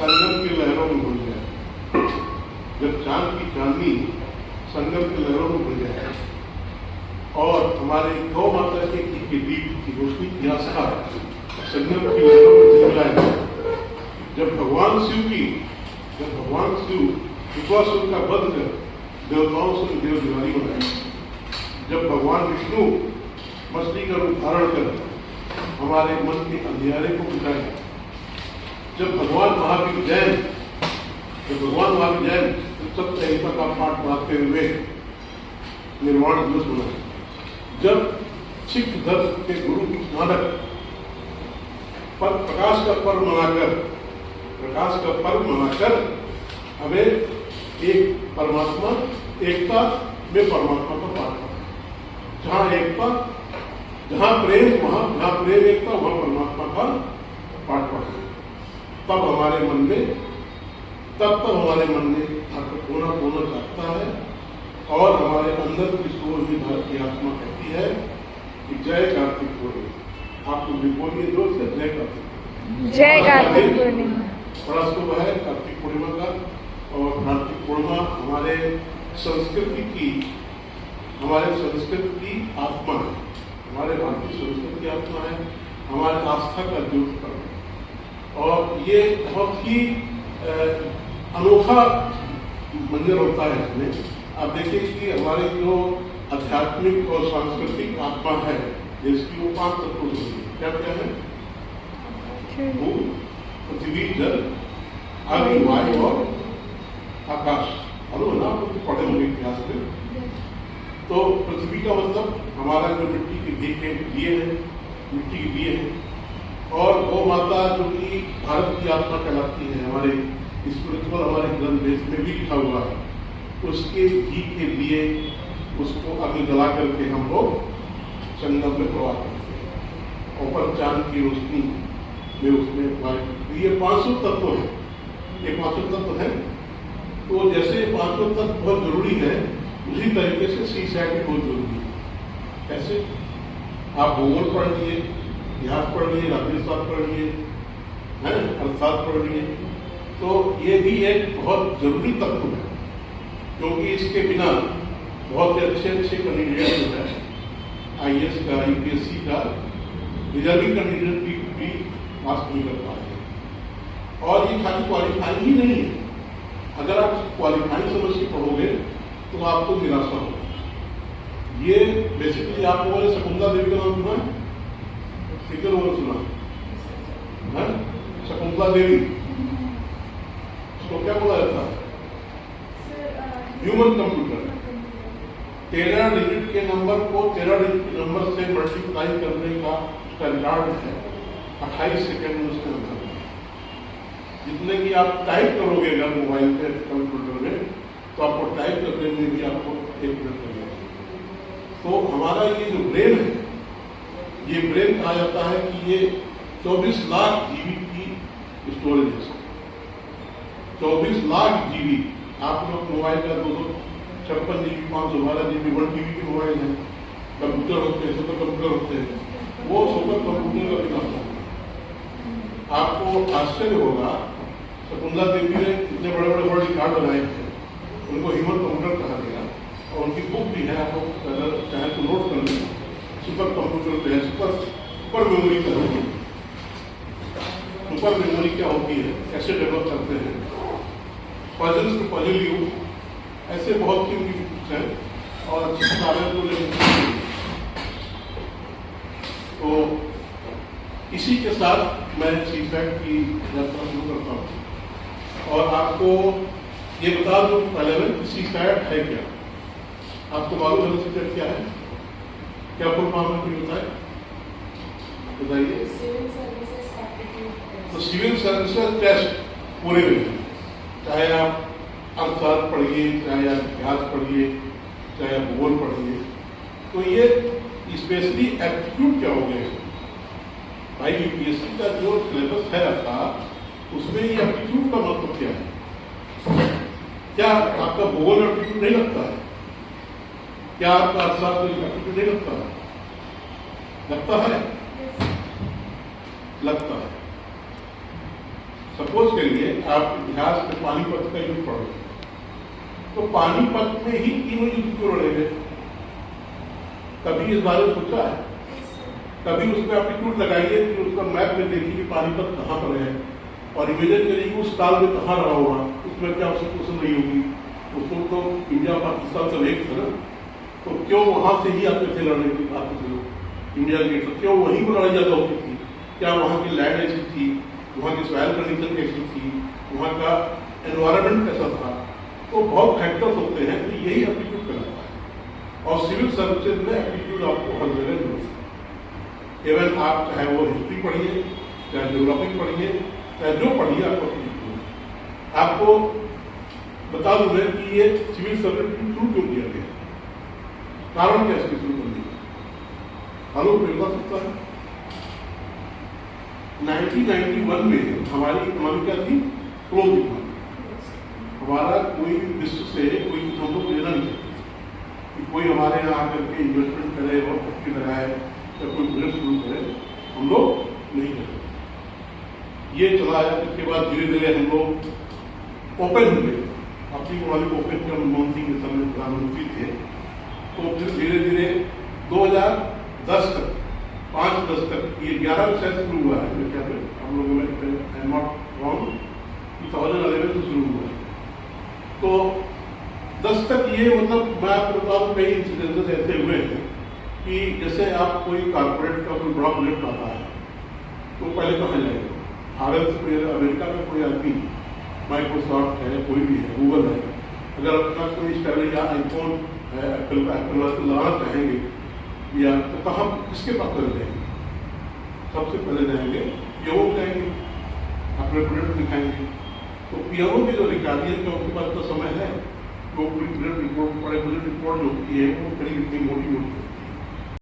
संगम की लहरों में घुल जाए, जब चांद की चांदनी संगम की लहरों में घुल जाए और हमारे गौ माता के दीप की रोशनी की आस्था संगम की लहरों में झिलमिलाए, जब भगवान शिव विश्वासुर का वध कर देवताओं से देव दिवाली बनाए, जब भगवान विष्णु मछली का रूप धारण कर हमारे मन के अंधियारे को बुझाए, जब भगवान महावीर जैन सत्य अहिंसा का पाठ पढ़ाते हुए निर्वाण दिवस बनाए, जब सिख धर्म के गुरु नानक पर प्रकाश का पर्व मनाकर हमें एक परमात्मा एकता में परमात्मा का पाठ पढ़ा, जहाँ प्रेम एकता वहाँ परमात्मा का पाठ पढ़ा, तब हमारे मन में धार्मिक होना चाहता है और हमारे अंदर की सोच में भारत की आत्मा कहती है कि जय कार्तिक पूर्णिमा। आप लोग बोलिए जोर से, जय कार्तिक पूर्णिमा। बड़ा शुभ है कार्तिक पूर्णिमा का, और कार्तिक पूर्णिमा हमारे संस्कृति की आत्मा है, हमारे भारतीय संस्कृति की आत्मा है, हमारे आस्था का ज्योत पर्व है। और ये बहुत ही अनोखा मंजर होता है इसमें। आप देखिए कि हमारे जो आध्यात्मिक और सांस्कृतिक आत्मा है जिसकी वो 5 तत्वों से क्या है, भूमि, पृथ्वी, जल, अग्नि, वायु और आकाश। और ना आप पढ़े होंगे इतिहास में। तो पृथ्वी का मतलब हमारा जो मिट्टी के दिए हैं, और गौ माता जो कि भारत की आत्मा कहलाती है, हमारे स्पिरिचुअल हमारे ग्रंथ वेद में भी लिखा हुआ है, उसके घी के लिए उसको अग्नि जला करके हम लोग संगम में प्रवाह करते हैं, और पर चांद की रोशनी में उसमें ये 500 तत्व है, ये 500 तत्व है। तो जैसे 500 तत्व बहुत जरूरी है, उसी तरीके से सी साइड भी बहुत जरूरी है। कैसे? आप भूगोल पढ़ लिए, इतिहास पढ़ लिए, राजनीतिशास्त्र पढ़ लिए, अर्थशास्त्र पढ़ लिए, तो ये भी एक बहुत जरूरी तत्व है, क्योंकि इसके बिना बहुत अच्छे कैंडिडेट जो है IAS का, UPSC का रिजर्विंग कैंडिडेट भी पास नहीं कर पा रहे। और ये खाली क्वालिफाइंग ही नहीं है, अगर आप क्वालिफाइंग समझ के पढ़ोगे तो आपको निराशा होगी। ये बेसिकली आप लोगों ने शकुंतला देवी का नाम सुना है? कितने लोगों ने सुना है? शकुंतला देवी, उसको क्या बोला जाता है? Human computer. 13 डिजिट के नंबर को 13 डिजिट के नंबर से मल्टीप्लाई करने का उसका रिकॉर्ड है 28 सेकेंड में उसके अंदर। जितने की आप टाइप करोगे अगर मोबाइल पे कंप्यूटर में, तो आपको टाइप करने में भी आपको 1 मिनट लगेगा। तो हमारा ये जो ब्रेन है, ये ब्रेन कहा जाता है कि ये 24 लाख जीबी की स्टोरेज है। 24 लाख जीबी। आप लोग मोबाइल का 256 जीबी, 512 जीबी, 1 TB के मोबाइल है, कंप्यूटर होते हैं, सुपर कंप्यूटर होते हैं, वो सुपर कंप्यूटर का बिना होता है। आपको आश्चर्य होगा, शकुंतला देवी ने इतने बड़े बड़े वर्ल्ड रिकॉर्ड बनाए थे, उनको ह्यूमन कंप्यूटर कहा गया, और उनकी बुक भी है, आप लोग अगर चाहे तो नोट कर लें। सुपर कंप्यूटर जो है, सुपर मेमोरी क्या होती है, सुपर मेमोरी क्या होती है, कैसे डेवलप करते हैं, पजल्स टू पजल यू, ऐसे बहुत सी उनकी बुक्स हैं और अच्छी किताबें को लेकर। तो इसी के साथ मैं सीफैट की यात्रा शुरू करता हूँ और आपको ये बता दूं पहले में सीफैट है क्या। आपको मालूम है सीफैट क्या है? क्या फुल फॉर्म है बताए, बताइए। तो सिविल सर्विसेज टेस्ट पूरे में, चाहे आप अर्थशास्त्र पढ़िए, चाहे आप इतिहास पढ़िए, चाहे आप भूगोल पढ़िए, तो ये स्पेशली एप्टीट्यूड क्या हो गया भाई। UPSC का जो सिलेबस है आपका, उसमें ये एप्टीट्यूड का मतलब क्या है? क्या आपका भूगोल एप्टीट्यूड नहीं लगता है? क्या आपका अर्थशास्त्र एप्टीट्यूड नहीं लगता है? लगता है, लगता है। सपोज करिए आप इतिहास में पानीपत का युद्ध पढ़ रहे, तो पानीपत में ही तीनों युद्ध क्यों लड़े गए? कभी इस बारे में सोचा है? कभी उस पर एप्टीट्यूड लगाइए कि उसका मैप में देखिए कि पानीपत कहाँ पर है, और इमेजिन करिए उस काल में कहाँ रहा होगा, उसमें क्या सिचुएशन रही होगी। उसको तो इंडिया पाकिस्तान का एक था ना, तो क्यों वहाँ से ही आते थे लड़ने की बात से लोग इंडिया गेट, तो क्यों वहीं पर लड़ाई ज़्यादा होती थी? क्या वहाँ की लैंड ऐसी थी, वहाँ की सॉइल कंडीशन कैसी थी, वहाँ का एनवायरनमेंट कैसा था? तो बहुत फैक्टर्स होते हैं, तो यही एप्टीट्यूड कराता है। और सिविल सर्विसेज में एप्टीट्यूड आपको हर जगह मिलता है। इवन आप चाहे वो हिस्ट्री पढ़िए, चाहे ज्योग्राफी पढ़िए, चाहे जो पढ़िए, आपको बता दूं मैं कि ये सिविल सर्विस शुरू क्यों किया गया, कारण क्या इसके शुरू करने का? आलोक मिल सकता है। 1991 में हमारी इकोनॉमी क्या थी? Close economy. हमारा कोई भी विश्व से कोई हम लोग लेना नहीं चाहते कि कोई हमारे यहाँ आकर के इन्वेस्टमेंट करे और फैक्ट्री लगाए या कोई बिजनेस शुरू करे, हम लोग नहीं करते। ये चला आया, इसके बाद धीरे धीरे हम लोग ओपन हुए, अपनी इकोनॉमी को ओपन किया। मनमोहन सिंह के समय प्रधानमंत्री थे, तो फिर धीरे धीरे 2010 तक 5-10 तक ये 11 से शुरू हुआ है मेरे ख्याल में, हम लोगों में 2011 से शुरू हुआ है। तो 10 तक ये मतलब मैं आपको बताऊँ कई इंसिडेंसेस ऐसे हुए हैं कि जैसे आप कोई कारपोरेट का कोई बड़ा प्रोजेक्ट आता है तो पहले कहाँ जाएगा? भारत में, अमेरिका में कोई आदमी, माइक्रोसॉफ्ट है, कोई भी है, गूगल है, अगर अपना कोई स्टेबल या आईफोन है, एप्पल का लगाना चाहेंगे या तो कहाँ, किसके पास चले जाएंगे? सबसे पहले जाएंगे पीओ जाएंगे, अपने प्रोजेक्ट दिखाएंगे। तो पीओ के जो अधिकारी है उनके पास तो समय है, वो पूरी प्रोजेक्ट रिपोर्ट, बड़े प्रोजेक्ट रिपोर्ट जो होती है वो करीब इतनी मोटी होती है,